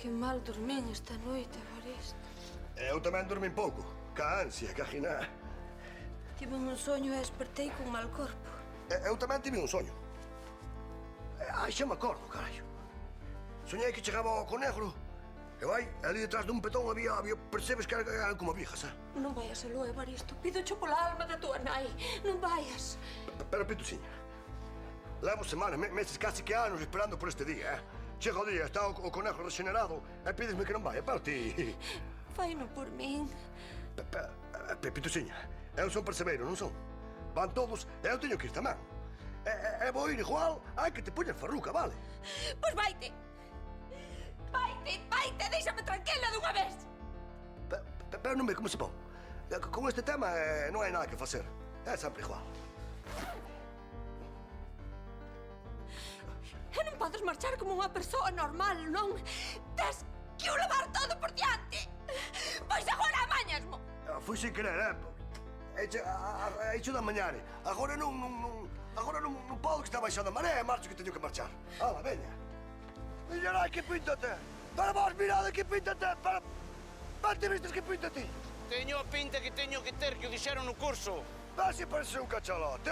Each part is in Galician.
Que mal dormín esta noite, Evaristo. Eu tamén dormín pouco. Ca ansia, ca giná. Tive un soño e despertei con mal corpo. Eu tamén tive un soño. Ai, xa me acordo, carallo. Soñei que chegaba ao Conegro. E vai, ali detrás dun petón había percebes que eran como vigas, Non vayas aló, Evaristo. Pídocho pola alma da tua nai. Non vayas. Pero, Pitusiña, levo semanas, meses, casi que anos esperando por este día, Chega o día, está o Conegro regenerado e pídesme que non vaya para ti. Faino por min. Pitusiña, eu son percebeiro, non son? Van todos e eu teño que ir tamén. E vou ir igual, hai que te poñer farruca, vale? Pois vaite. Vaite, déixame tranquila dunha vez. Pero non ve como se pon. Con este tema non hai nada que facer. É sempre igual. E non podes marchar como unha persoa normal, non? Tes que o levar todo por diante. Pois agora amañasmo. Fui sin querer, Hecho da mañana. Agora non podo que está baixando a maré, marcho que teño que marchar. Ala, veña. Millarai, que píntate. Para vos, mirade, que píntate. Para te vistes que píntate. Teño a pinta que teño que ter, que o dixeron no curso. Vas a parecer un cachalote,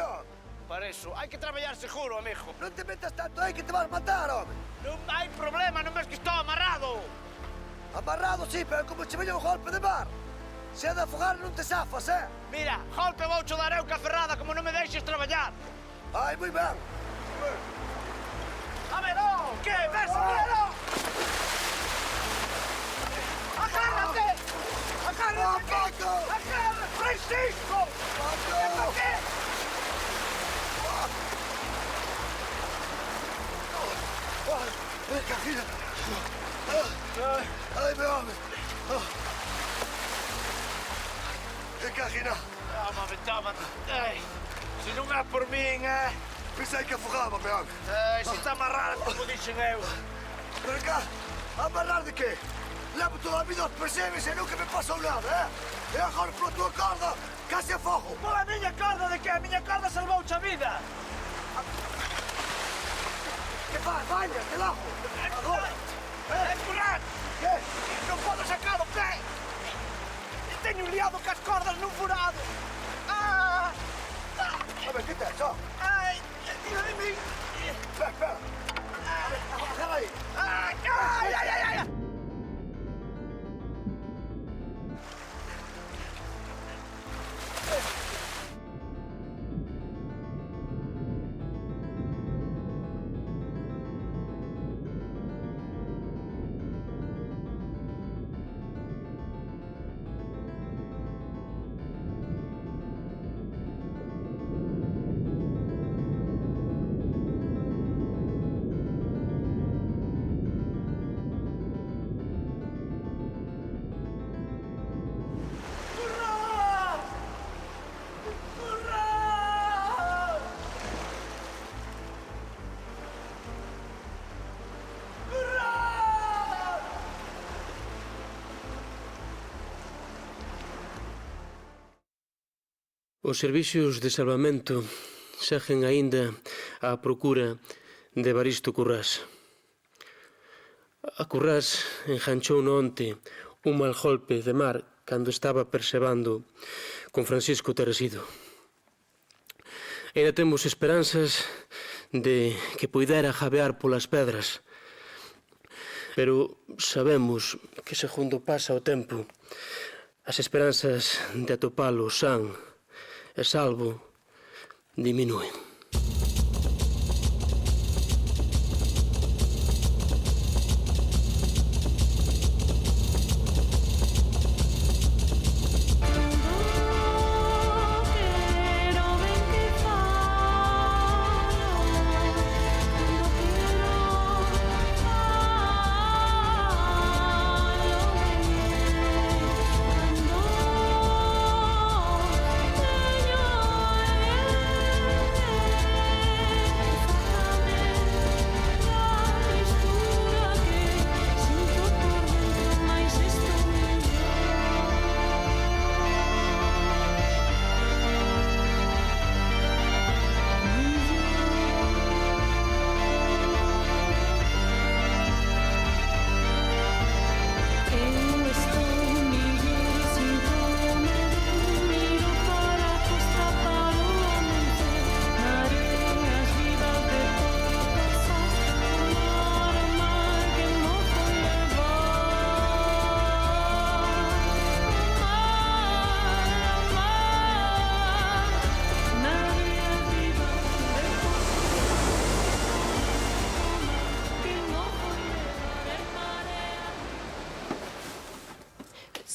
Para eso, hai que traballar seguro, amigo. Non te metas tanto aí que te vas matar, home. Non hai problema, non ves que estou amarrado. Amarrado, sí, pero como che veña un golpe de mar. Se é de afogar non te zafas, Mira, golpe voucho dar eu ca ferrada como non me deixes traballar. Ai, moi ben. A ver, que? Ves, míralo. Agárrate. Agárrate. Paco! Agárrate, Francisco. Paco! ¿Qué? Cajina! Ai, meu home! Cajina! Toma. Ai, se non é por min, Pensei que afogava, meu home! se está amarrado, como dixen eu. Pero cá, amarrar de quê? Levo toda a vida aos percebes e nunca me pasou nada, E agora, pela tua corda, case afogo! Pola miña corda de que? A miña corda salvouche a vida. Que faz? Baña, te lavo! Agora! É curar! Que? Non podo sacar o pé! E teño liado cas cordas nun furado! A ver, que tens, Ai, tira de mí! Espera! Agarra aí! Ai! Os servicios de salvamento seguen aínda á procura de Evaristo Currás. A Currás enganchou onte un mal golpe de mar cando estaba persevando con Francisco Teresido. Ainda temos esperanzas de que poidera jabear polas pedras, pero sabemos que segundo pasa o tempo, as esperanzas de atopalo san e salvo diminúen.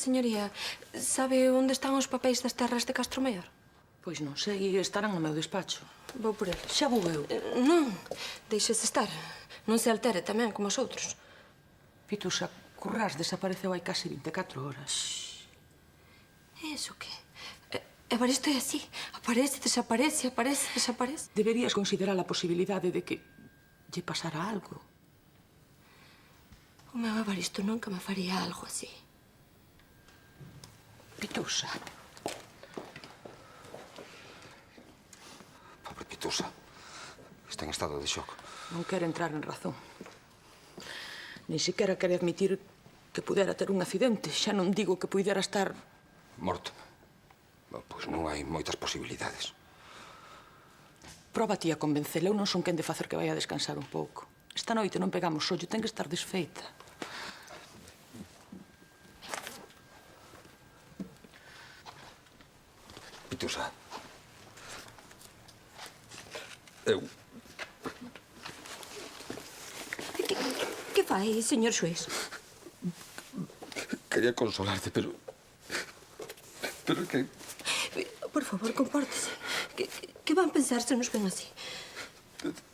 señoría, sabe onde están os papéis das terras de Castro Maior? Pois non sei, estarán no meu despacho. Vou por eles. Xa vou eu. Non, deixese estar. Non se altere tamén, como os outros. Pitusa, Currás desapareceu hai casi 24 horas. E iso que? Evaristo é así. Aparece, desaparece, aparece, desaparece. Deberías considerar a posibilidade de que lle pasara algo. O meu Evaristo nunca me faría algo así. Pitusa. Pobre Pitusa. Está en estado de shock. Non quere entrar en razón. Ni siquiera quere admitir que pudera ter un accidente. Xa non digo que pudera estar... Morto. Pois non hai moitas posibilidades. Proba ti a convencela. Eu non son quen de facer que vai a descansar un pouco. Esta noite non pegamos ollo. Ten que estar desfeita. Pitusa. Eu... Que fai, señor xuiz? Quería consolarte, pero... Pero é que... Por favor, compórtese. Que van pensar se nos ven así?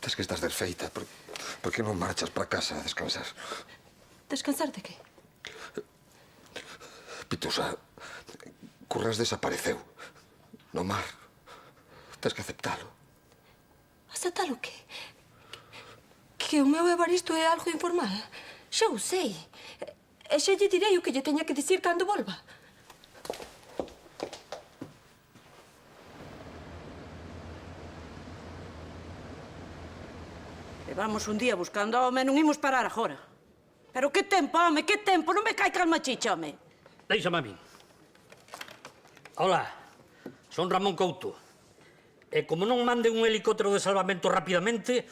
Tes que estás desfeita. Por que non marchas para casa a descansar? Descansar de qué? Pitusa, Currás desapareceu. No mar. Tes que aceptalo. Aceptar o qué? Que o meu Evaristo é algo informal? Xa o sei. E xa lle direi o que lle teña que dicir cando volva. Levamos un día buscando ao home, non imos parar agora. Pero que tempo, home, que tempo? Non me cai calma chicha, home. Déixame a min. Hola, son Ramón Couto. E como non manden un helicóptero de salvamento rapidamente,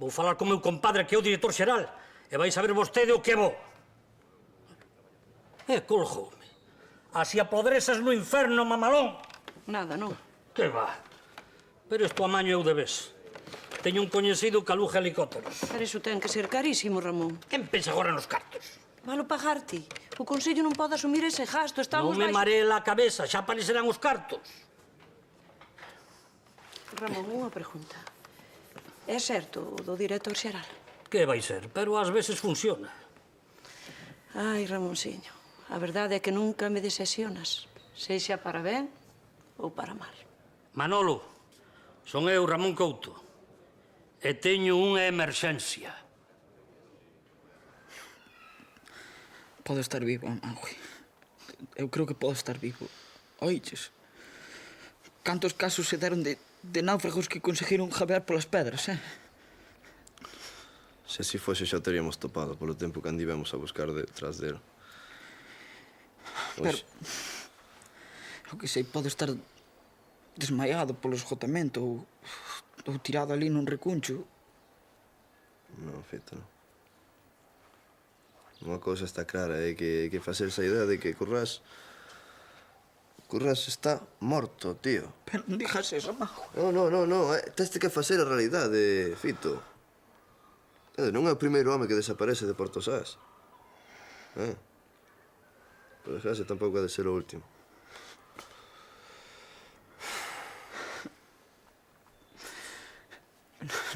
vou falar con meu compadre, que é o director xeral, e vai saber vostede o que é bo. E colgoume. Así apodresas no inferno, mamalón. Nada, non. Que va. Pero isto amaño eu debes. Teño un coñecido que aluja helicópteros. Pero iso ten que ser carísimo, Ramón. Quen pensa agora nos cartos? Valo pagar ti. O Consello non pode asumir ese gasto. Estamos Non me baixo... maree a cabeza, xa aparecerán os cartos. Ramón, unha pregunta. É certo o do director xeral? Que vai ser? Pero ás veces funciona. Ai, Ramonsiño, a verdade é que nunca me decepcionas. Sexa para ben ou para mal. Manolo, son eu, Ramón Couto. E teño unha emerxencia. Pode estar vivo, Mangue. Eu creo que pode estar vivo. Oiches? Cantos casos se deron de náufragos que conseguiron jabear polas pedras, eh? Se así fose xa o teríamos topado polo tempo que andivemos a buscar detrás dele. Pero... O que sei, pode estar desmaiado polo esgotamento ou tirado ali nun recuncho. Non, Fito, non. Unha cousa está clara, é que facerse a idea de que Currás está morto, tío. Pero non digas eso, Majo. Non, teste que facer a realidade, Fito. Non é o primeiro home que desaparece de Porto Sás. Por desgracia, tampouco ha de ser o último.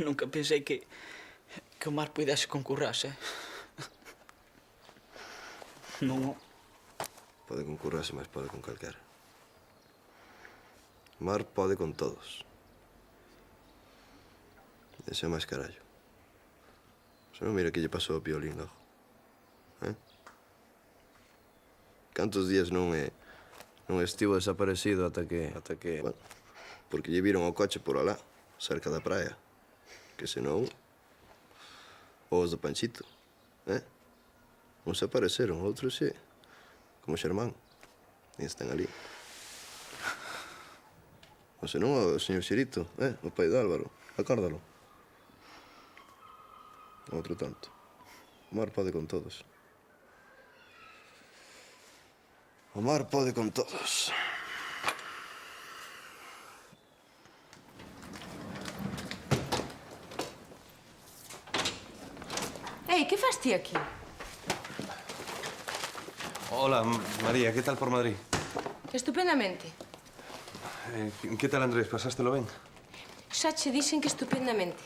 Nunca pensei que o mar puidese con Currás, eh? Non. Pode con Currás, mas pode con calquera. O mar pode con todos. Ese é máis carallo. Se non mira que lle pasou ao Piolín logo. Cantos días non estivo desaparecido ata que... Bueno, porque lle viron o coche por alá, cerca da praia. Que senón... Os do Panchito, Uns apareceron, outros sí. Como Xermán. E están ali. Ou senón o señor Xerito, o pai de Álvaro. Acórdalo. Outro tanto. O mar pode con todos. O mar pode con todos. Ei, que faz ti aquí? Hola, María, ¿qué tal por Madrid? Estupendamente. ¿Qué tal, Andrés? ¿Pasástelo ben? Xa che dixen que estupendamente.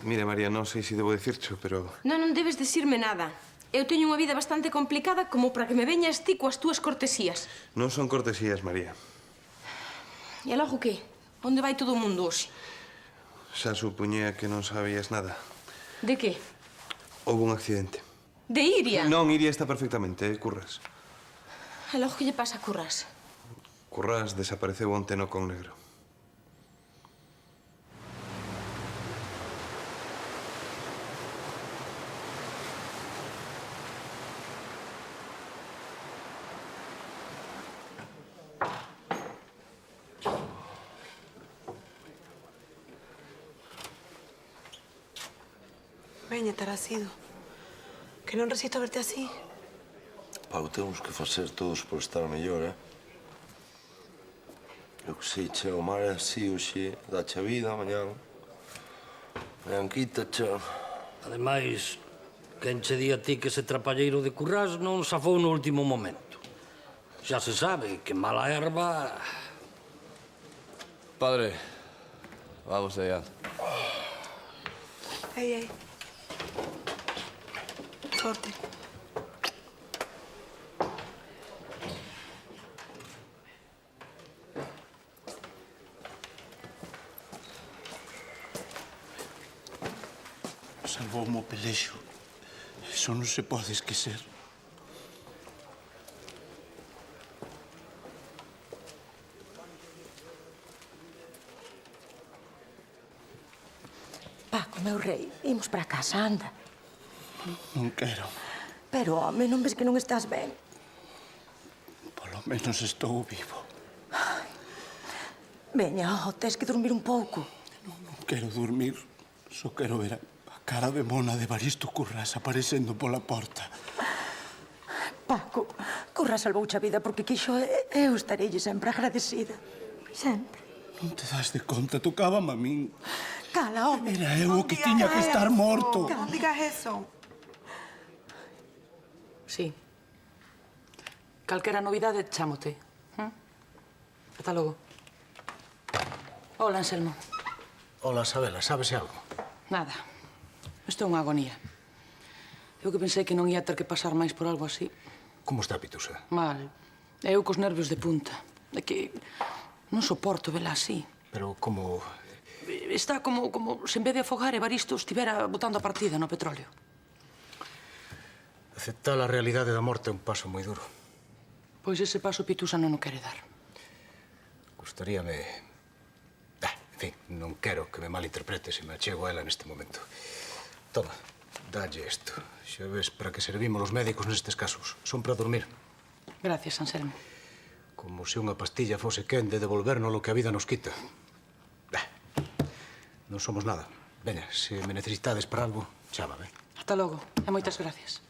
Mira, María, non sei se debo dicircho, pero... Non debes decirme nada. Eu teño unha vida bastante complicada como para que me veñas ti coas túas cortesías. Non son cortesías, María. E logo que? Onde vai todo o mundo hoxe? Xa supuñía que non sabías nada. De que? Houve un accidente. De Iria? Non, Iria está perfectamente, Curras. E logo que lle pasa a Curras? Curras desapareceu onte no Con Negro. Veña, Tarasido. Que non resisto a verte así. Pau, temos que facer todos por estar mellor, Eu que sei, che, o mar é así, hoxe dache a vida, mañán quítache. Ademais, quen che di a ti que ese trapalleiro de Currás non safou no último momento. Xa se sabe que mala erva... Padre, vamos allá. Ei. Sorte. Salvoume o pelexo. Eso non se pode esquecer. Paco, meu rei, imos para casa, anda. Non quero. Pero, home, non ves que non estás ben? Polo menos estou vivo. Veña, tes que dormir un pouco. Non quero dormir. Só quero ver a cara de mona de Evaristo Currás aparecendo pola porta. Paco, Currás salvouche a vida porque quixo e eu estareille sempre agradecida. Sempre. Non te das de conta, tocábame a min. Cala, home. Era eu o que tiña que estar morto. Non digas eso. Sí. Calquera novidade, chámote. Ata logo. Hola, Anselmo. Hola, Sabela, sabes algo? Nada. Isto é unha agonía. Eu que pensei que non ia ter que pasar máis por algo así. Como está Pitusa? Mal. Eu cos nervios de punta. É que non soporto vela así. Pero como... Está como se en vez de afogar Evaristo estivera botando a partida no petróleo. Aceptar a realidade da morte é un paso moi duro. Pois ese paso Pitusa non o quere dar. Gustaríame... En fin, non quero que me malinterprete se me achego a ela neste momento. Toma, dalle isto. Xa ves para que servimos os médicos nestes casos. Son para dormir. Gracias, Anselmo. Como se unha pastilla fose quen de devolvernos lo que a vida nos quita. Non somos nada. Veña, se me necesitades para algo, chámame. Hasta logo, e moitas gracias.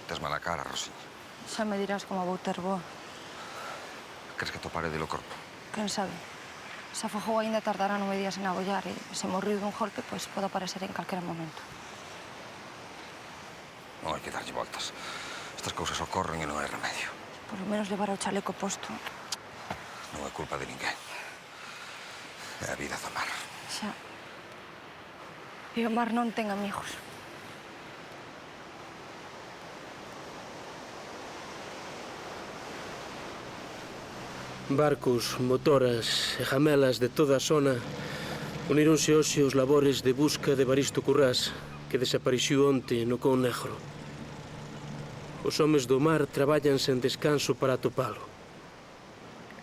Tes mala cara, Rosiña. Xa me dirás como vou ter boa. Crees que topare de lo corpo? Quen sabe? Se afogou aínda tardará 9 días en abollar e se morriu dun golpe, pois pode aparecer en calquera momento. Non hai que darlle voltas. Estas cousas ocorren e non hai remedio. Por lo menos levar o chaleco posto. Non é culpa de ninguén. É a vida do mar. Xa. E o mar non ten amigos. Barcos, motoras e jamelas de toda a zona uníronse hoxe os labores de busca de Evaristo Currás, que desapareciu onte no Con Negro. Os homes do mar traballan sen descanso para atopalo.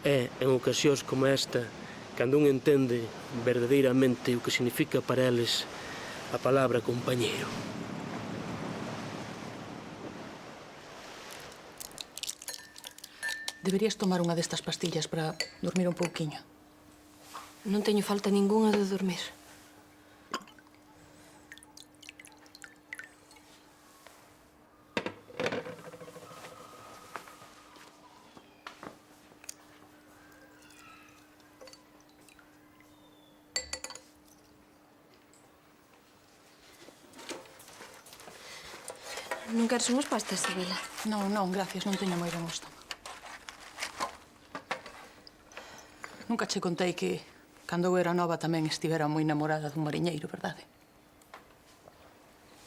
É en ocasións como esta cando un entende verdadeiramente o que significa para eles a palabra compañeiro. Deberías tomar unha destas pastillas para dormir un pouquiño. Non teño falta ningunha de dormir. Non queres unhas pastas, Isabela? Non, non, gracias, non teño moi ben o estómago. Nunca che contei que, cando eu era nova, tamén estivera moi namorada dun mariñeiro, verdade?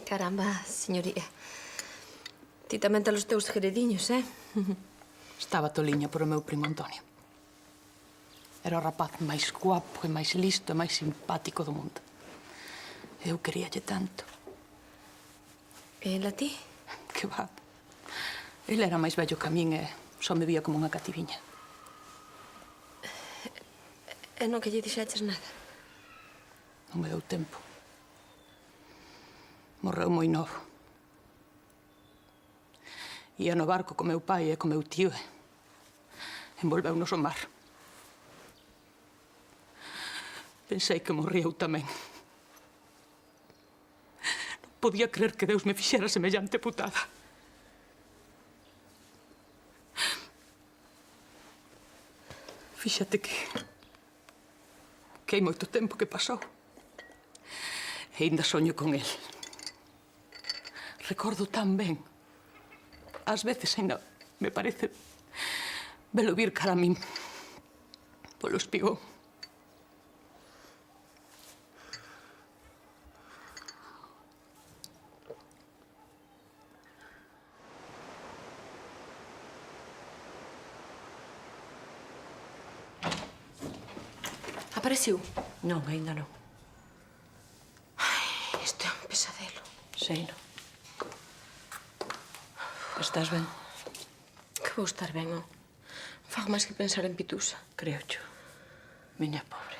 Caramba, señoría. Ti tamén tes os teus segredinhos, Estaba toliña por o meu primo Antonio. Era o rapaz máis guapo e máis listo e máis simpático do mundo. Eu queríalle tanto. E ela ti? Que va. Ele era máis vello que a min e só me vía como unha cativiña. E non que lle dixeches nada? Non me deu tempo. Morreu moi novo. Ia no barco co meu pai e co meu tío e envolveunos o mar. Pensei que morría eu tamén. Non podía creer que Deus me fixera semellante putada. Fíxate que hai moito tempo que pasou. E ainda soño con el. Recordo tan ben. Ás veces ainda me parece velo vir cara a min polo espigón. Apareceu? Non, ainda non. Ai, isto é un pesadelo. Sei, non. Estás ben? Que vou estar ben, non? Fago máis que pensar en Pitusa. Creo yo. Miña pobre.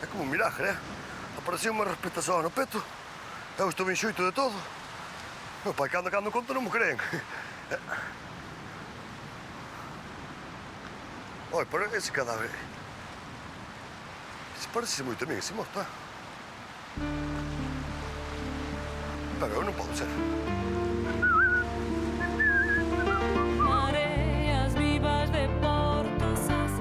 É como un milagre, Apareceu unha respetación no peto. Eu estou ben xoito de todo. Meu pai, cando conto, non me creen. Oi, pero ese cadáver... Ese parece moito a mí, ese morto, Pero eu non podo ser. Mareas vivas de Portosas.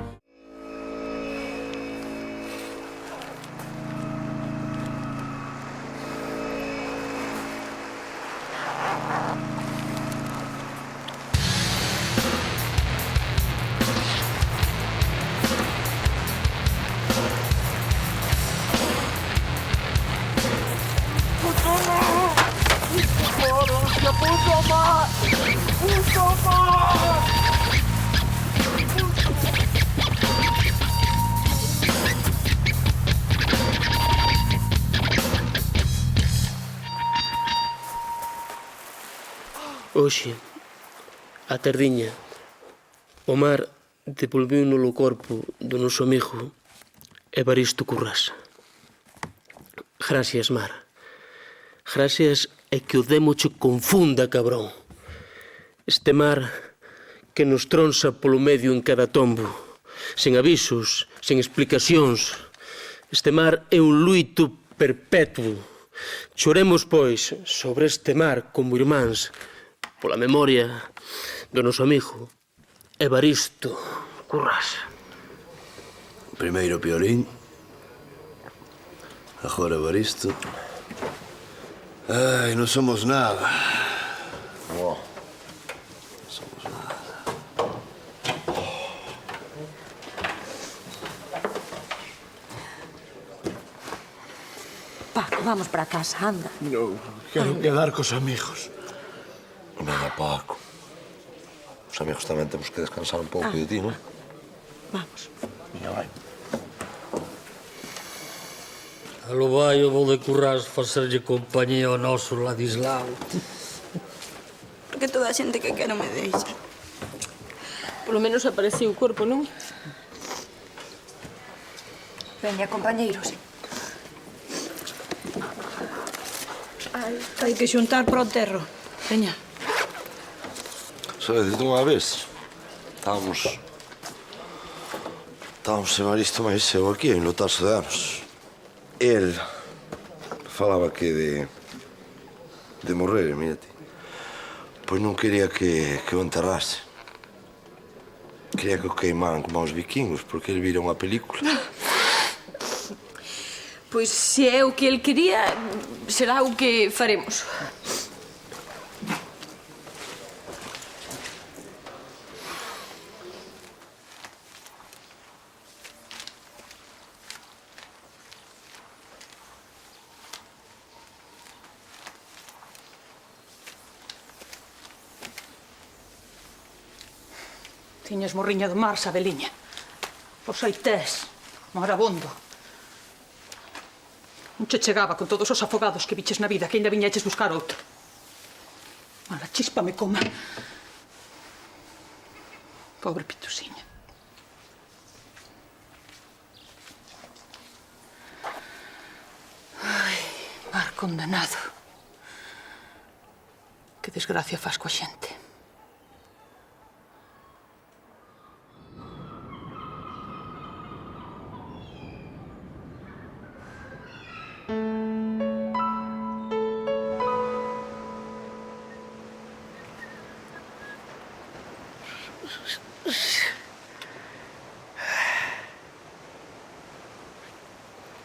toma! Un toma! Hoxe, a tardiña, o mar devolviu no corpo do noso amigo Evaristo Currás. Gracias, mar. Gracias e que o demo che confunda, cabrón. Este mar que nos tronsa polo medio en cada tombo, sen avisos, sen explicacións. Este mar é un luito perpetuo. Choremos, pois, sobre este mar como irmáns, pola memoria do noso amigo Evaristo Currás. Primeiro Piolín, agora Evaristo. Ai, non somos nada. Non somos nada. Paco, vamos para casa, anda. No, quero quedar cos amigos. Venga, Paco. Os amigos tamén temos que descansar un pouco de ti, non? Vamos. Mira, vai. Alo vai o vou de Currás facerlle compañía ao noso Ladislao. Porque toda a xente que quero me deixa. Polo menos apareceu o corpo, non? Veña, compañeiros. Hai que xuntar para o terro. Veña. Sabedes, dunha vez, estábamos Evaristo máis eu aquí, en Lotazo de anos. El falaba que de morrer, mírate. Pois non quería que o enterrase. Quería que o queimaran como aos vikingos, porque ele vira unha película. Pois se é o que el quería, será o que faremos. Tiñas morriña do mar, Sabeliña. Pois aí tes, marabondo. Non che chegaba con todos os afogados que viches na vida, que ainda viñeches buscar outro. Mala chispa me coma. Pobre Pitusiña. Ai, mar condenado. Que desgracia faz coa xente.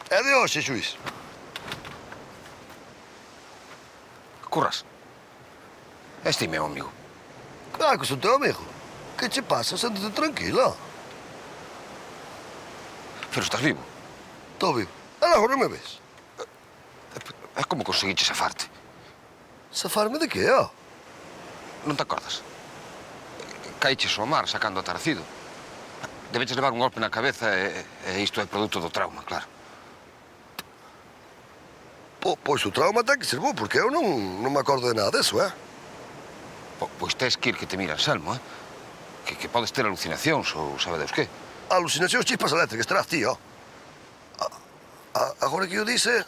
É de hoxe, xuiz. Currás. Este é meu amigo. Claro que sou teu amigo. Que che pasa? Sente-te tranquila. Pero estás vivo. Estou vivo. Agora non me ves. É como conseguiches zafarte? Zafarme de que, ó? Non te acordas? Caiches ao mar sacando o Tarcido. Debeches levar un golpe na cabeza e isto é produto do trauma, claro. Pois o trauma ten que ser bo, porque eu non me acordo de nada deso, Pois tes que ir que te mira Anselmo, que podes ter alucinacións ou sabe Deus que. Alucinacións, chispas eléctricas, terás ti, ó. Agora que eu dice,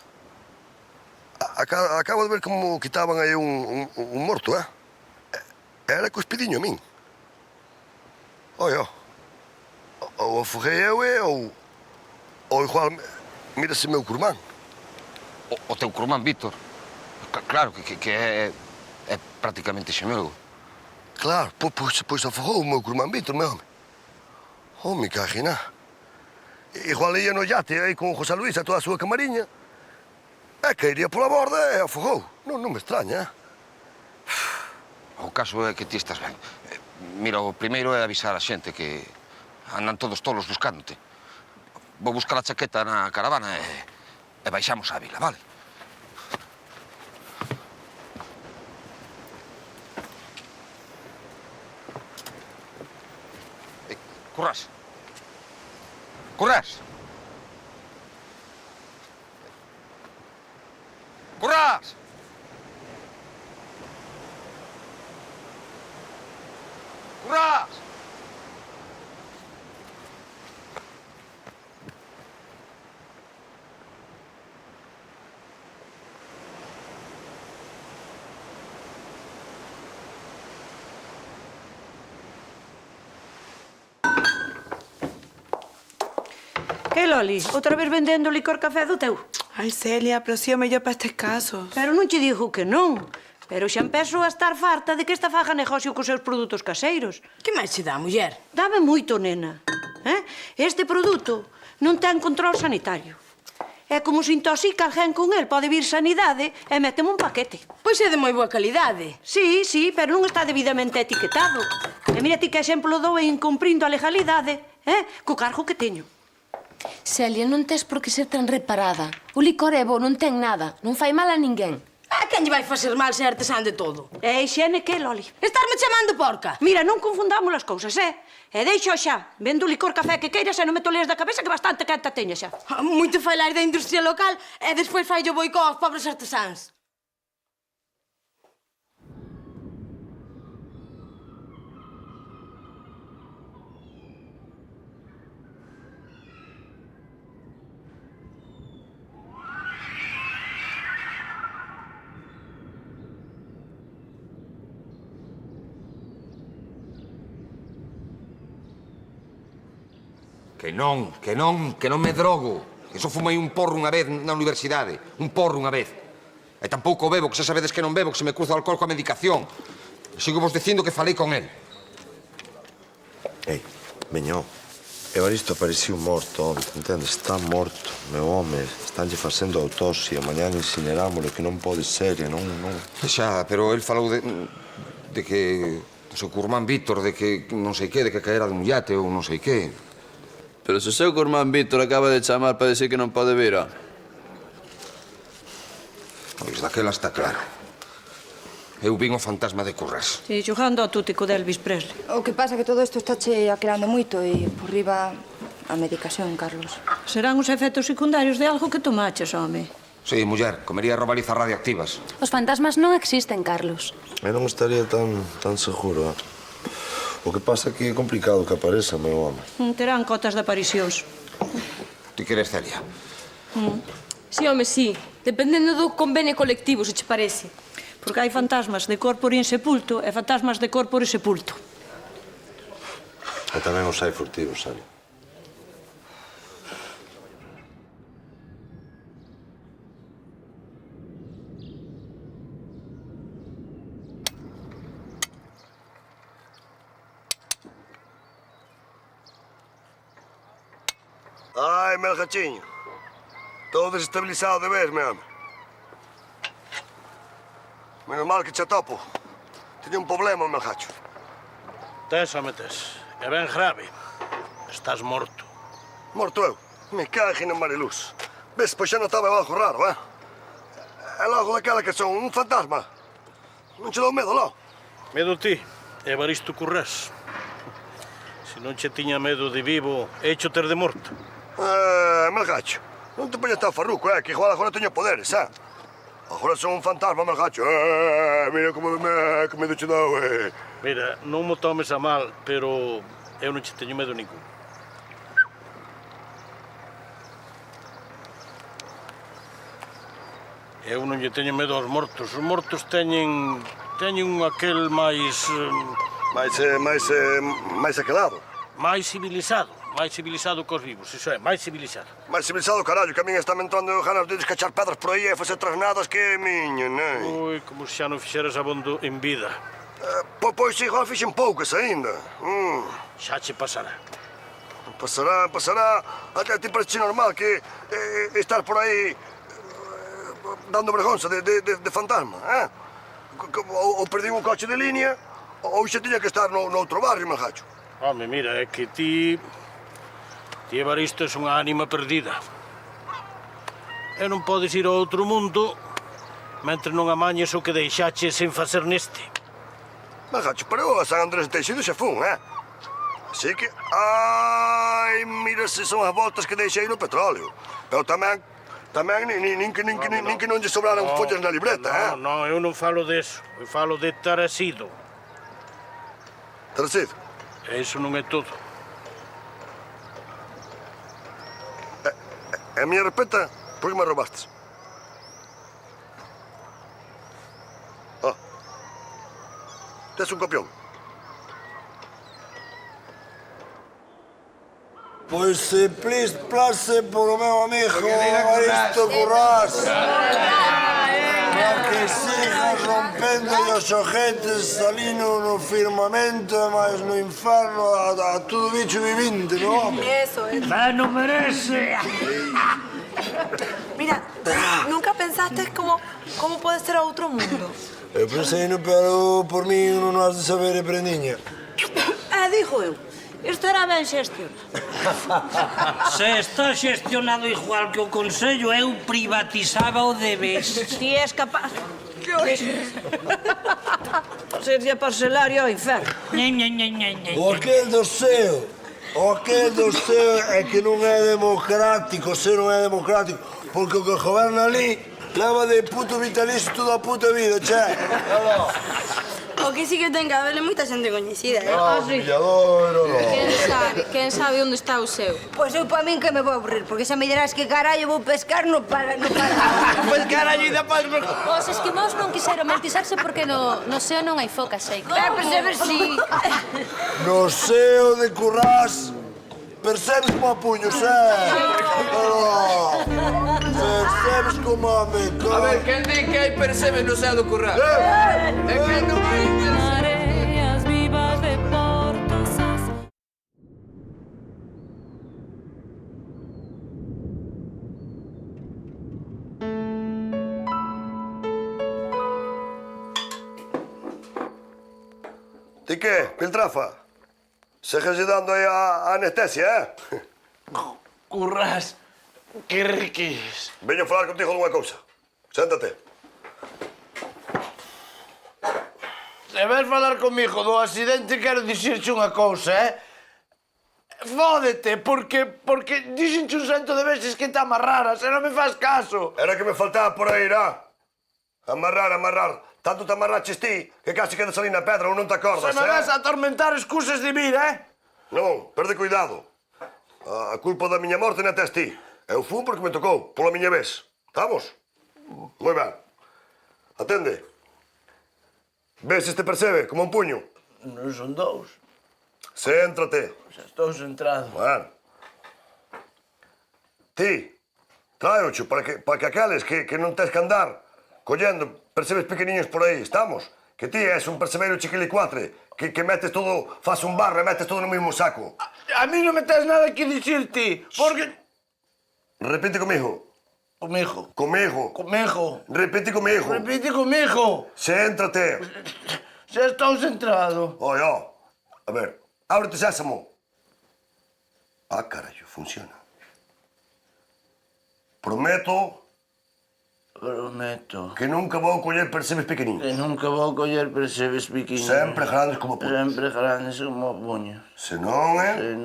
acabo de ver como quitaban aí un morto, Era cuspidiño a min. Oi, ó. Ou afoguei eu, ou igual mírase meu curmán. O teu curmán, Víctor. Claro que é prácticamente xemelo. Claro, pois afogou o meu curmán Víctor, meu home. Home, cagina. Igual ia no iate aí con José Luís a toda a súa camariña. E cairía pola borda e afogou. Non me extraña, O caso é que ti estás ben. Mira, o primeiro é avisar a xente que andan todos tolos buscándote. Vou buscar a chaqueta na caravana e baixamos á vila, vale? Currás. Currás. Currás. Currás. Que, Loli? Outra vez vendendo licor café do teu? Ai, Celia, pero si é o mellor para estes casos. Pero non che digo que non. Pero xa empezo a estar farta de que esta faga negocio cos seus produtos caseiros. Que máis che dá, muller? Dame moito, nena. Este produto non ten control sanitario. É como se intoxica alguén con el, pode vir sanidade e méteme un paquete. Pois é de moi boa calidade. Sí, pero non está debidamente etiquetado. E mira ti que exemplo dou en incumprindo a legalidade, co cargo que teño. Celia, non tes por que ser tan reparada. O licor é bo, non ten nada. Non fai mal a ninguén. A quen lle vai facer mal ser artesán de todo? E higiene que, Loli? Estarme chamando porca? Mira, non confundamos as cousas, E deixo xa. Vendo o licor café que queiras e non me toleas da cabeza que bastante quenta teña xa. Moito falar da industria local e despois fai o boicó aos pobres artesáns. Que non me drogo. Que só fumei un porro unha vez na universidade. Un porro unha vez. E tampouco bebo, que xa sabedes que non bebo, que se me cruza o alcohol coa medicación. Sigo vos dicindo que falei con el. Ei, veño, Evaristo apareciu morto onte, entendes? Está morto, meu home. Estánlle facendo autopsia. Mañá incinerámoslo, que non pode ser, non... Xa, pero el falou de que... O seu curmán Víctor, de que non sei que, de que caera dun iate ou non sei que. Pero se o seu curmán Víctor acaba de chamar para decir que non pode vir, Pois daquela está claro. Eu vin o fantasma de Currás. Sí, xogando ao tútico de Elvis Presley. O que pasa é que todo isto está che aquelando moito e por riba a medicación, Carlos. Serán os efectos secundarios de algo que tomaches, home. Sí, muller, comería robalizas radioactivas. Os fantasmas non existen, Carlos. Eu non estaría tan seguro, O que pasa é que é complicado que apareza, meu home. Terán cotas de aparicións. Ti queres, Celia? Sí, home, sí. Dependendo do convenio colectivo, se che parece. Porque hai fantasmas de corpore insepulto e fantasmas de corpore sepulto. E tamén os hai furtivos, Celia. Ai, Melgachiño. Todo desestabilizado de vez, meu home. Menos mal que che atopo. Teño un problema, Melgacho. Tes, home, tes. É ben grave. Estás morto. Morto eu? Me cague na Mariluz. Ves, pois xa notaba algo raro, É logo daquela que son un fantasma. Non che dou medo, lo? Medo ti, Evaristo Currás. Se non che tiña medo de vivo, hecho ter de morto. Melgacho, non te poñas tan farruco, que igual agora teño poderes, Agora son un fantasma, Melgacho. Mira como me che dou, Mira, non mo tomes a mal, pero eu non che teño medo ningún. Eu non lle teño medo aos mortos. Os mortos teñen aquel máis... máis aquelado. Máis civilizado que os vivos, iso é, máis civilizado. Máis civilizado, carallo, que a min está mentando ganas de descachar pedras por aí e facer trasnadas que miña, nai. Ui, como se xa non fixeras abondo en vida. Pois igual fixen poucas aínda. Xa che pasará. Pasará. Até ti parece normal que estar por aí dando vergonza de fantasma, Ou perdí un coche de línea, ou xa tiña que estar noutro barrio, Melgacho. Home, mira, é que ti Evaristo é unha ánima perdida. E non podes ir ao outro mundo mentre non amañes o que deixaches sen facer neste. Melgacho, pero eu a San Andrés de Teixido xa fun, Así que... Ai, mira se son as voltas que deixei no petróleo. Eu tamén nin que non lle sobraran follas na libreta, Non, eu non falo deso. Eu falo de Tarasido. Tarasido? E iso non é todo. A miña repeta, por que me roubastes? Tes un copión? Pois se place por o meu amigo Evaristo Currás. Para que sigas rompendo os ojetes ali no firmamento e máis no inferno a todo bicho vivinte, non? Eso. Non merece. Mira, ¿nunca pensaste cómo puede ser outro mundo? Eu pensei no, pero por mí non has de saber, prendiña. Dijo eu. Isto era ben xestionado. Se está xestionado igual que o Consello, eu privatizaba o de vez. Ti és capaz serlle parcelario ao inferno. O aquel do seu é que non é democrático, se non é democrático, porque o que goberna ali leva de puto vitalicio toda a puta vida, che. O que sí que ten que haberle moita xente coñecida, Villadoiro, Quen sabe onde está o seu? Pois eu pa min que me vou aburrir, porque xa me dirás que carallo vou pescar no para. Pois carallo, ainda pas... Os esquimós non quixeron mentizarse porque no seo non hai focas, Xeico. Percebes si... No seo de Currás, percebes como a puños, Percebes como a me... A ver, quen di que hai percebe no ceo do Currás? É que non me interesa. Mareas vivas de Portosas. Ti que, Piltrafa? Segues dando aí a anestesia, Currás, que requires? Veño falar contigo dunha cousa. Séntate. Se ves falar comigo do accidente, quero dicirche unha cousa, Fódete, porque dixenche un cento de veces que te amarraras e non me faz caso. Era que me faltaba por aí, Amarrar. Tanto te amarraches ti que casi quedas ali na pedra ou non te acordas, Se me vas a atormentar, excusas de vir, Non, perde cuidado. A culpa da miña morte non tes ti. Eu fui porque me tocou, pola miña vez. Estamos? Moi ben. Atende. Ves este percebe, como un puño? Non son dous. Céntrate. Xa estou centrado. Bueno. Ti, tráiocho para que aqueles que non tes que andar collendo percebes pequeniños por aí, estamos? Que ti és un percebeiro chiquilicuatre, que metes todo, faz un barro e metes todo no mesmo saco. A mí non me tes nada que dicir ti, porque... Repite comigo. Comigo. Repite comigo. Céntrate. Xa estou centrado. Oi, a ver, ábrete sésamo. Carallo, funciona. Prometo que nunca vou coller percebes pequeninos. Sempre grandes como puño. Se non é... Ben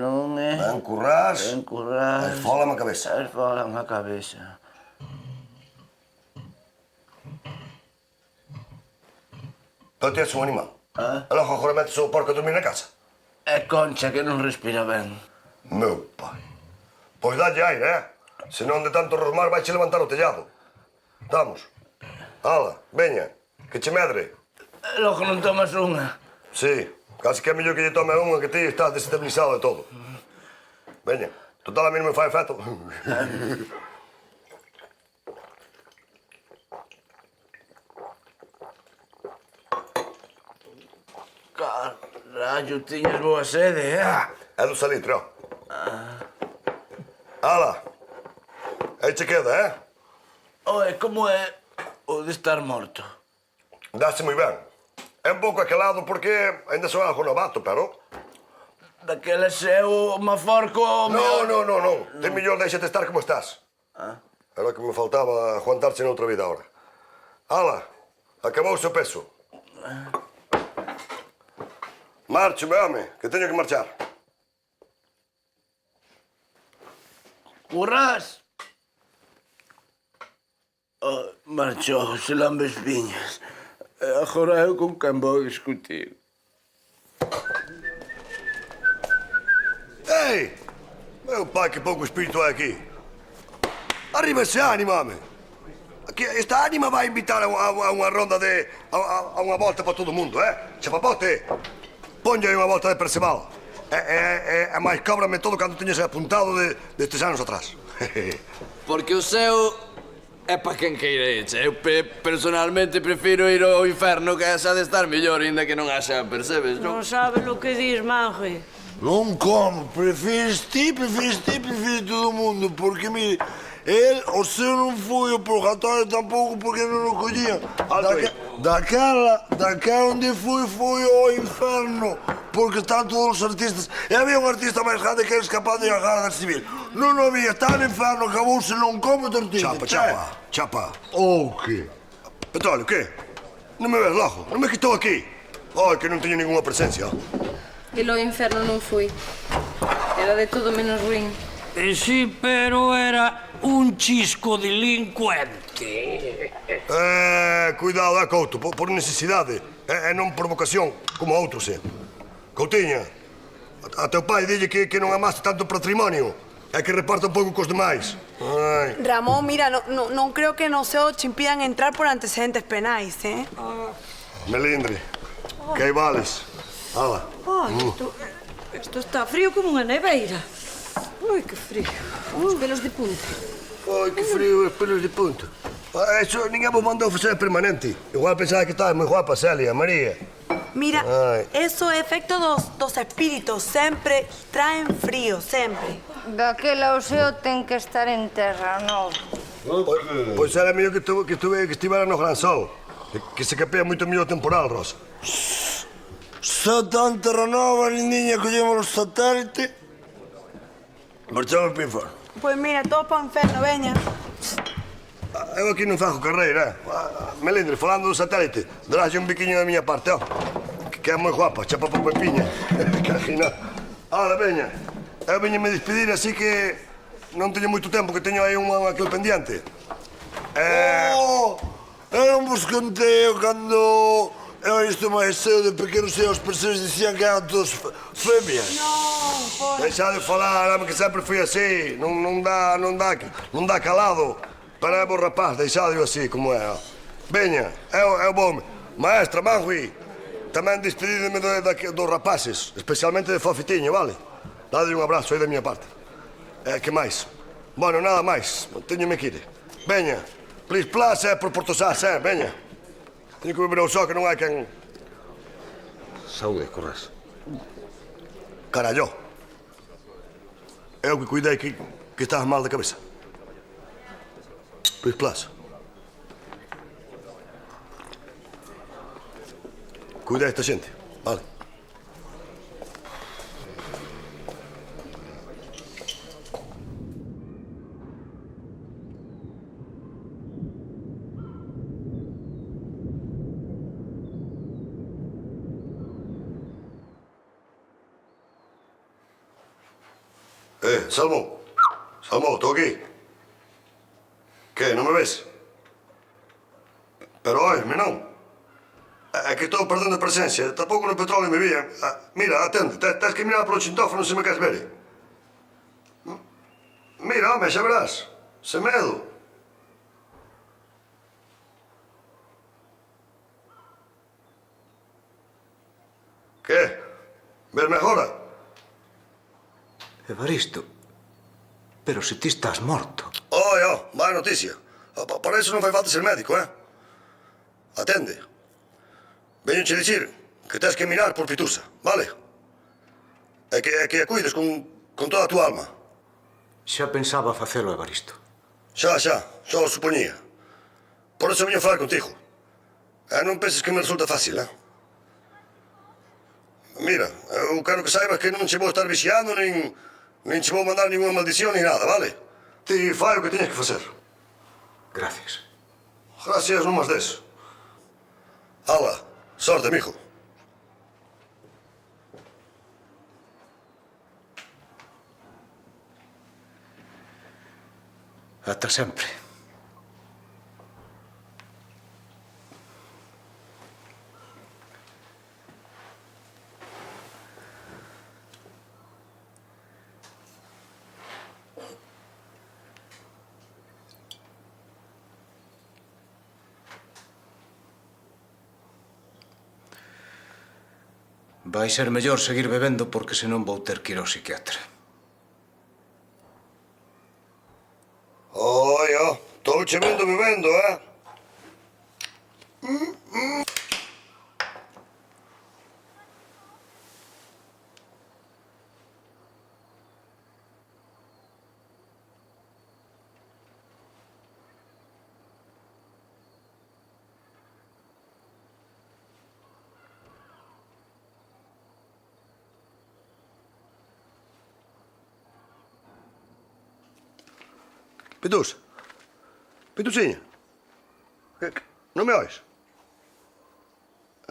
Currás. Esfólame a cabeza. Pero ti és un animal. E logo agora metes o porco a dormir na casa. É Concha que non respira ben. Meu pai. Pois dalle aire, Senón de tanto rosmar vaiche levantar o tellado. Estamos. Ala, veña, que che medre. Logo non tomas unha. Sí, casi que é mellor que lle tome unha que ti estás desestabilizado de todo. Veña, total a mí non me fai efecto. Carallo, tiñas boa sede, É do salitre, Ala, aí che queda, Oe, como é o de estar morto? Dáse moi ben. É un pouco aquelado porque ainda son algo novato, pero... Daquela é o maforco... Non. Ten mellor deixate estar como estás. Era que me faltaba aguantarche noutra vida ahora. Ala, acabouse o peso. Marcho, meu home, que teño que marchar. Currás? Marchou, se lambes viñas. Agora eu con quen vou discutir. Ei! Meu pai, que pouco espírito é aqui. Arriba ese ánimo, home. Aquí, esta ánima vai invitar a unha ronda de... a unha volta para todo o mundo, Chapapote, ponlle aí unha volta de Perceval. É máis cóbrame todo cando teñes apuntado destes anos atrás. Porque o seu é pa quen queira irse. Eu personalmente prefiro ir ao inferno que esa de estar mellor, ainda que non haxa, percebes, non? Non sabes o que dis, Manje. Non como, prefires ti todo o mundo, porque, mire, el, o seu non foi ao purgatorio tampouco porque non o collían. Daquela onde foi ao inferno, porque están todos os artistas. E había un artista máis grande que era escapado de a Garda Civil. Non o había, está no inferno, acabouse non como tortilla. Chapa. O que? Petróleo, que? Non me ves logo, non me quitou aquí. Ai, que non teño ninguna presencia. E lo inferno non fui. Era de todo menos ruín. Sí, pero era un chisco delincuente. Cuidado, Couto, por necesidade. E non por vocación, como outros, Coutinha, a teu pai dille que non amaste tanto patrimonio. É que reparta un pouco cos demais. Ai. Ramón, mira, non creo que nos te impidan entrar por antecedentes penais, Melindre, que aí vales. Ala. Ai, isto está frío como unha neveira. Ai, que frío. Os pelos de punta. Ai, que frío, os pelos de punta. Eso ninguén vos mandou facer permanente. Igual pensaba que estaba moi guapa, Celia, María. Mira, eso é efecto dos espíritus. Sempre traen frío, sempre. Daquela o seu ten que estar en terra, non? Pois era mellor que estivera no Gran Sol. Que se capea moito mellor o temporal, Rosa. Só tan Terranova, lindiña, collemos os satélites. Marchamos para o inferno. Pois mira, todos para o inferno, veña. Eu aquí non fago carreira, Melindre, falando do satélite, darás un biquiño da miña parte, que é moi guapa, chapa por pepiña. Cajina. Ahora, veña, eu veño me despedir, así que non teño moito tempo, que teño aí aquel pendiente. Eu non vos contei cando eu isto máis cedo de pequenos e os percebes dicían que eran todos femias. Non, Deixa de falar, que sempre fui así, non dá calado. Pero é bo rapaz, deixade-o así, como é. Veña, eu voume. Maestra, Manjui, tamén despedídeme dos rapaces, especialmente de Fofitiño, vale? Dade un abrazo aí da miña parte. Que máis? Bueno, nada máis, teñome que ir. Veña, please plus é por Portosás, veña. Teño que beber o só, que non hai quen... Saúde, Corrás. Carallo. Eu que cuidei que estabas mal da cabeza. Please plus. Cuida esta xente, vale? Salmo. Salmo, estou aquí. Que, non me ves? Pero oíme, non? É que estou perdendo a presencia. Tampouco no petróleo me vía. Mira, atende. Tens que mirar polo chintófono se me queres ver. Mira, home, xa verás. Sen medo. Que? Verme agora? Evaristo, pero se ti estás morto. Má noticia. Para iso non fai falta ser médico, Atende. Veñoche dicir que tens que mirar por Pitusa, vale? E que a cuides con toda a tua alma. Xa pensaba facelo, Evaristo. Xa o supoñía. Por iso veño falar contigo. Non penses que me resulta fácil, Mira, eu quero que saibas que non che vou estar vixiando, nin che vou mandar ninguna maldición, nin nada, vale? Ti fai o que teñes que facer. Gracias. Gracias, non máis des. Ala, sorte, mijo. Ata sempre. Vai ser mellor seguir bebendo porque senón vou ter que ir ao psiquiatra. Oye, estou che vendo bebendo, eh? Pitus, Pitusinha, non me ois?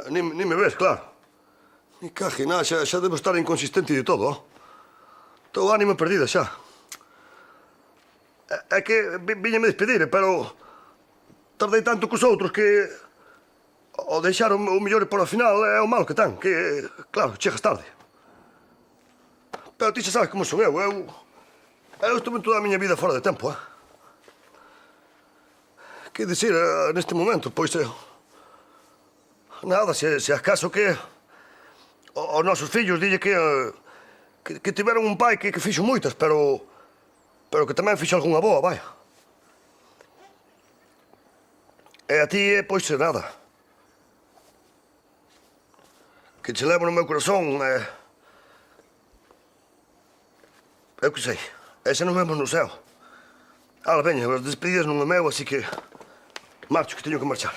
Ni me ves, claro. Ni cajina, xa debo estar inconsistente de todo, ó. Estou ánima perdida xa. É que viñame despedir, pero tardei tanto cos outros que o deixar o mellor por ao final é o mal que ten, que, claro, chegas tarde. Pero ti xa sabes como son eu estuve toda a miña vida fora de tempo, eh? Que dicir neste momento, pois nada, se acaso que os nosos fillos dille que tiveron un pai que fixo moitas, pero que tamén fixo algunha boa, vai. E a ti, pois, nada. Que che levo no meu corazón, eu que sei, ese non vemos no céu. Ala, veña, as despedidas non é meu, así que marcho, que teño que marchar.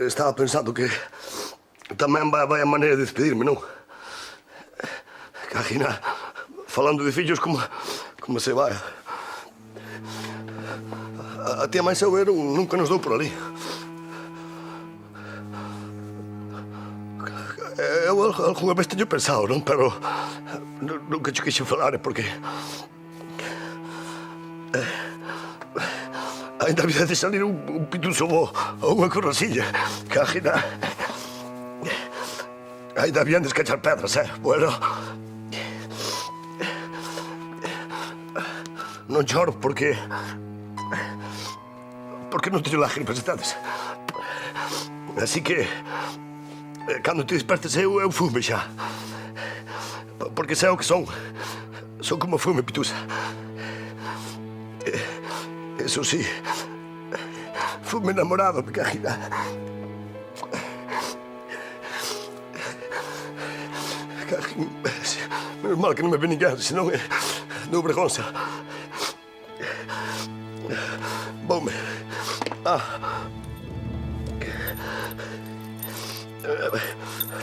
Estaba pensando que tamén vai a maneira de despedirme, non? Cajina, falando de fillos como se vai. A tía máis eu nunca nos dou por ali. Eu algunha vez teño pensado, non? Pero nunca che quixen falar, porque ainda había de salir un pituso ou unha corrosilla. Cajina, ainda habían de escachar pedras, Bueno, non choro porque non teño lágrimas, estades. Así que cando te despertes eu fume xa. Porque sei o que son. Son como fume, Pitusa. Eso sí, fume enamorado, me cajina. Menos mal que non me ve ninguén, senón dou vergonza. Voume.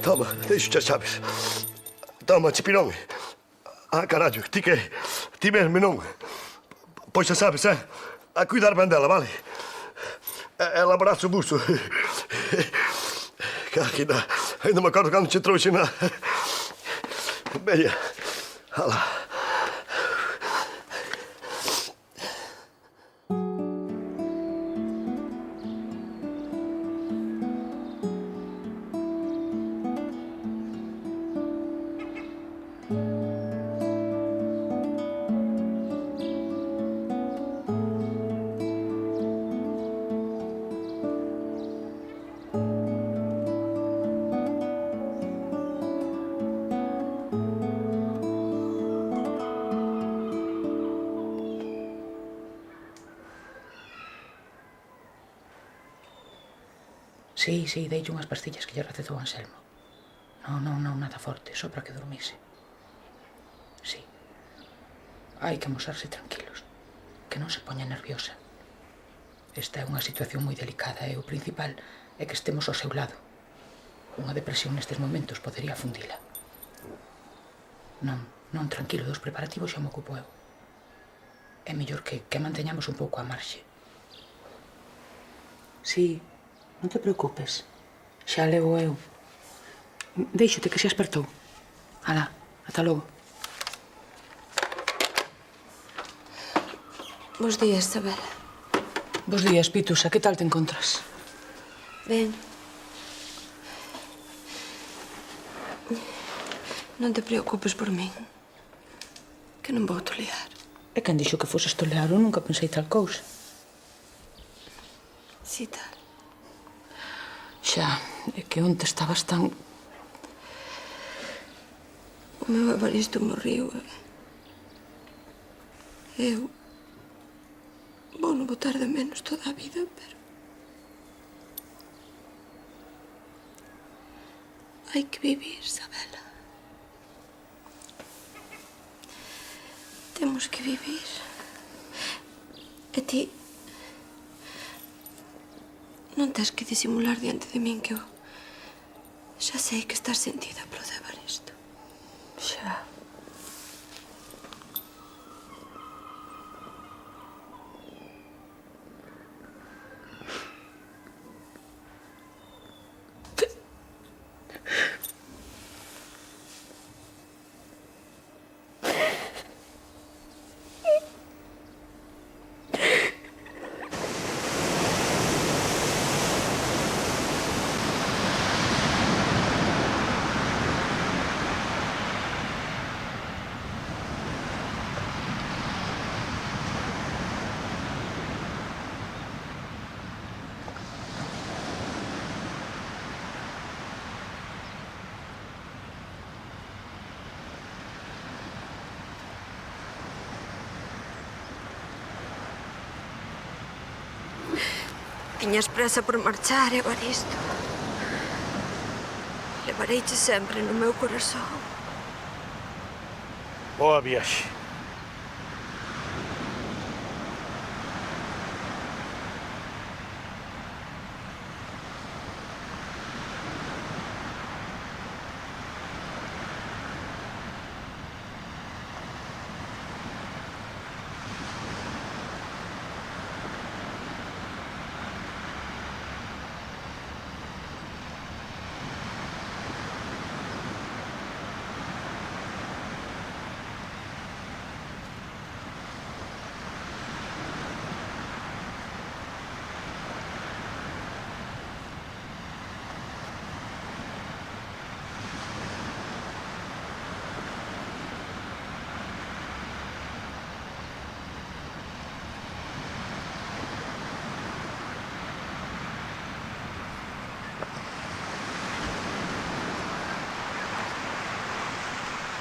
Toma, deixo as chaves. Toma, chipirón. Carallo, ti que? Ti mesmo, non? Pois xa sabes, a cuidar ben dela, vale? E lavarás o busto. Cajina, ainda me acordo cando che trouxe na... Veña, ala. Sí, deille unhas pastillas que lle recetou Anselmo. Non, nada forte, só para que dormise. Sí. Hai que amosarse tranquilos, que non se poña nerviosa. Esta é unha situación moi delicada e o principal é que estemos ao seu lado. Unha depresión nestes momentos podería fundila. Non, tranquilo, dos preparativos xa me ocupo eu. É mellor que manteñamos un pouco a marxe. Sí, Non te preocupes. Xa levo eu. Deixote que xa espertou. Alá, ata logo. Bos días, Isabela. Bos días, Pitusa. Que tal te encontras? Ben. Non te preocupes por min. Que non vou tolear. E quen dixo que foses tolear? Eu nunca pensei tal cousa. Si, tal. Xa, é que onte estabas tan... O meu Evaristo morriu. Eu... vou non botar de menos toda a vida, pero... hai que vivir, Isabela. Temos que vivir. E ti... non tens que disimular diante de min que eu... xa sei que estás sentida polo de Evaristo. Xa. Tiñas presa por marchar, Evaristo. Levareiche sempre no meu corazón. Boa viaxe.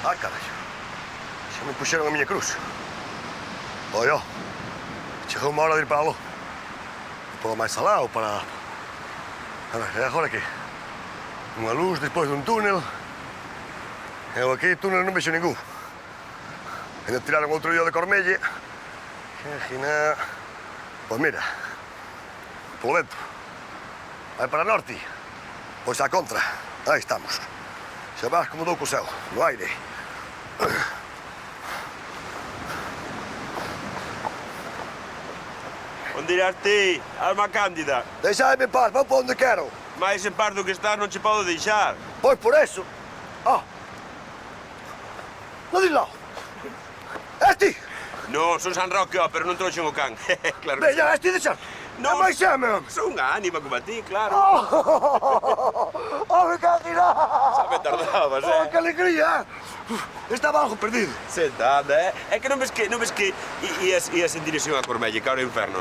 Ah, carallo. Xa me puxeron a miña cruz. Ollo, chegou unha hora de ir para aló. Non podo máis alá ou para... A ver, e agora que? Unha luz despois dun túnel. Eu aquí túnel non vexo ningún. Ainda tiraron outro lío de Cormelle. Imagina... Pois mira, polo vento. Vai para norte. Pois á contra. Aí estamos. Xa vas como dou co céu, no aire. Onde irás ti, alma cándida? Deixai-me en paz, vou para onde quero. Mais en paz do que estás non che podo deixar. Pois por eso. Ah. Non dis lá. És ti? Non, son San Roque, pero non trouxen o can. Claro que Veña, és ti de xa. Non vai ser, meu. Son unha ánima como a ti, claro. Oh, me cadirá. Xa me tardabas, Oh, que alegría. Estaba algo perdido. Sentada, É que non ves que ías en dirección a Cormelle, que ahora é o inferno.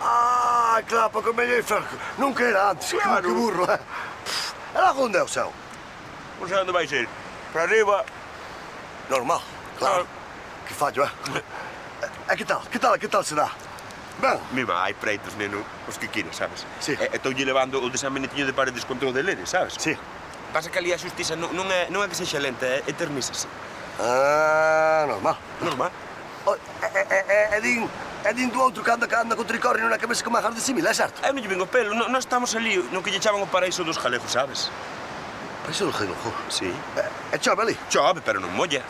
Ah, claro, para Cormelle e Inferno. Nunca era antes. Claro. Que burro, eh. E lá onde é o céu? Non sei onde vai ser. Para arriba. Normal, claro. Que fallo, eh. E que tal se dá? Ben. Mima, hai preitos, neno, os que quieres, sabes? Sí. E toulle levando o desambenetiño de paredes con todo de leres, sabes? Sí. Pasa que ali a xustiza non é que sexa lenta, é eternísase. Ah, normal. Normal. E din do outro que anda con tricornio na cabeza como a garde simil, é certo? Eu non lle vengo pelo, nós estamos ali no que lle chaman o paraíso dos galegos, sabes? Paraíso dos galegos? Sí. E chove ali? Chove, pero non molla.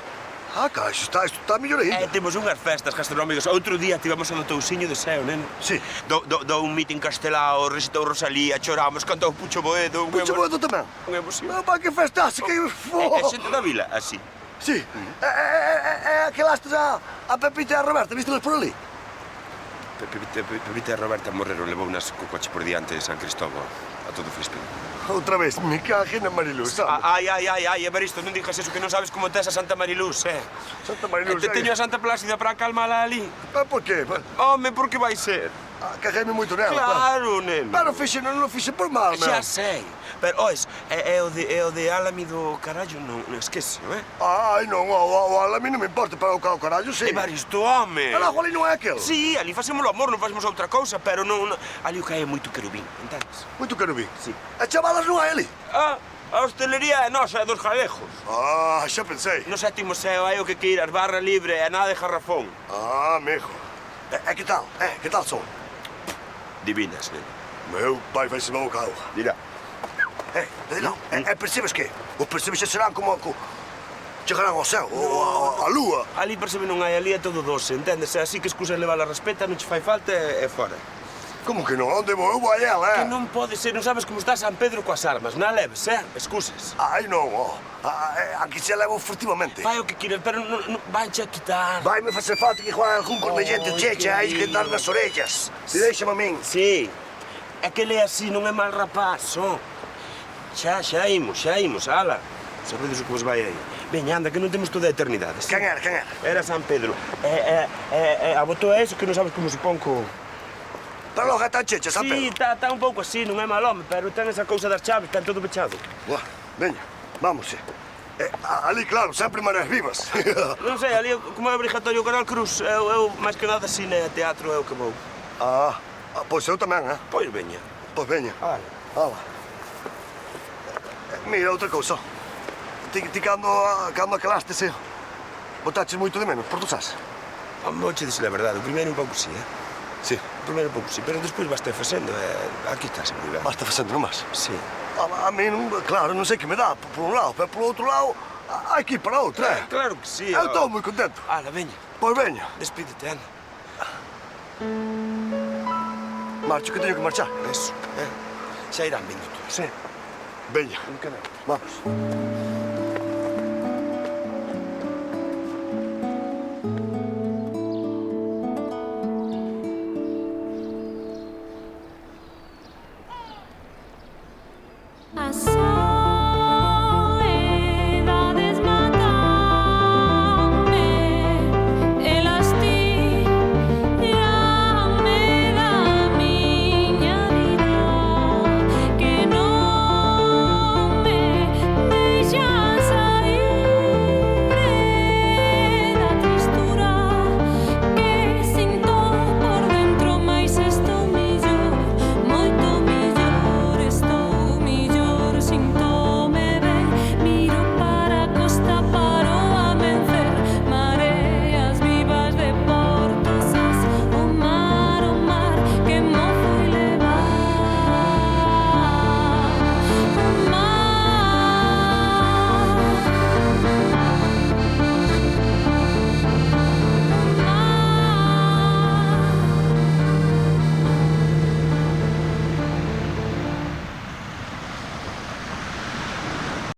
Cá, isto está mellor ainda. Temos unhas festas gastronómicas. Outro día tivemos no Tousiño de Seo, neno. Sí. Do un mitin castelao, recitou Rosalía, choramos, cantou Pucho Boedo. Pucho Boedo tamén? Unha emoción. Pá, que festase, que... É xente da vila, así. Sí. É que lastes a Pepita e a Roberta, vístelos por ali? Pepita e Roberta morreron, levou unas co coche por diante de San Cristóbal, a todo Filispín. Outra vez, me cague na Mariluz, sabe? Ai, Evaristo, non digas eso, que non sabes como tes a Santa Mariluz, Santa Mariluz, Te teño a Santa Plácida para calmala ali. Por qué? Home, por que vai ser? Caguei-me moito nela. Claro, neno. Pero non o fixe por mal, non? Xa sei. Pero, ois, é o de Álami do carallo, non esquece, Ai, non, o Álami non me importa, pero o carallo, sí. Evaristo, home. Pero ali non é aquel. Sí, ali facemos o amor, non facemos outra cousa, pero non... Ali o que hai é moito querubín, entendes? Moito querubín? Sí. E chavalas non hai ali? A hostelería é nosa, é dos galegos. Xa pensei. No 7º ceo hai o que queiras, barra libre e nada de jarrafón. Mijo. E que tal? Que tal son? Divinas, neno. Meu pai vai-se a boca auga. Mira. Non, percebes que? Os percebes serán como... Chegarán ao céu, ou a lúa. Ali percebe non hai, ali é todo doce, entendes? Así que excusas levar a respeta, non che fai falta e fora. Como que non? Onde vou? Eu vou a ela, Que non pode ser, non sabes como está San Pedro coas armas, non a leves, excusas. Ai, non, aquí se levo furtivamente. Fai o que quieres, pero non vanche a quitar. Vai-me facer falta que jugar algún cornellente checha aí que dar nas orellas. Se deixame a min. Sí, é que ele é así, non é mal rapaz, Xa imos, ala. Sabedes o que vos vai aí. Veña, anda, que non temos toda a eternidade. Quen era? Era San Pedro. Abotou a eso que non sabes como se pon co... Pero logo é tan checha, San Pedro? Sí, está un pouco así, non é mal home, pero ten esa cousa das chaves, ten todo pechado. Veña, vamos. Ali, claro, sempre marés vivas. Non sei, ali, como é obrigatorio o Canal Cruz, eu máis que nada cine e teatro é o que vou. Pois eu tamén, Pois veña. Pois veña. Ala. Mira, outra cousa. Ti cando acalastes, botaches moito de menos, por tu sabes? Vou che dicir a verdade, o primeiro un pouco sí, Sí. O primeiro un pouco sí, pero despois vas te facendo, aquí estás moi ben. Vas te facendo nomás? Sí. A mí, claro, non sei que me dá, por un lado, pero por outro lado, hai que ir para outro, Claro que sí. Eu estou moi contento. Ala, veña. Pois veña. Despídete, anda. Marcho, que teño que marchar. Eso, xa irán vindo todos, Veña, vamos. Assim